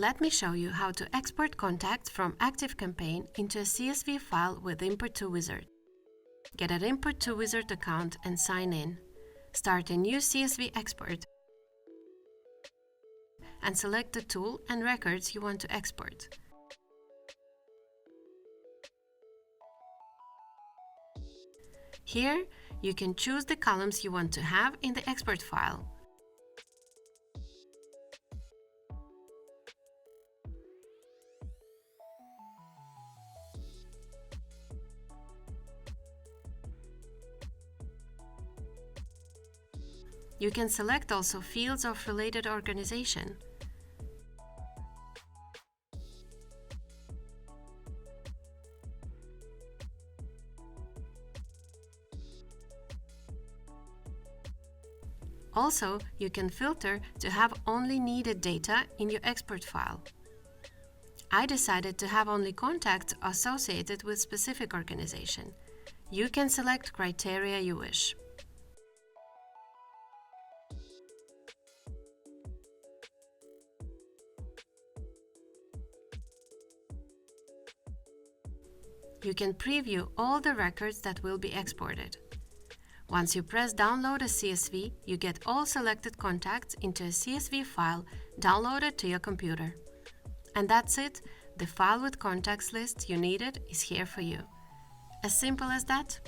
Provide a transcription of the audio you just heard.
Let me show you how to export contacts from ActiveCampaign into a CSV file with Import to Wizard. Get an Import to Wizard account and sign in. Start a new CSV export and select the tool and records you want to export. Here, you can choose the columns you want to have in the export file. You can select also fields of related organization. Also, you can filter to have only needed data in your export file. I decided to have only contacts associated with specific organization. You can select criteria you wish. You can preview all the records that will be exported. Once you press Download a CSV, you get all selected contacts into a CSV file downloaded to your computer. And that's it, the file with contacts list you needed is here for you. As simple as that.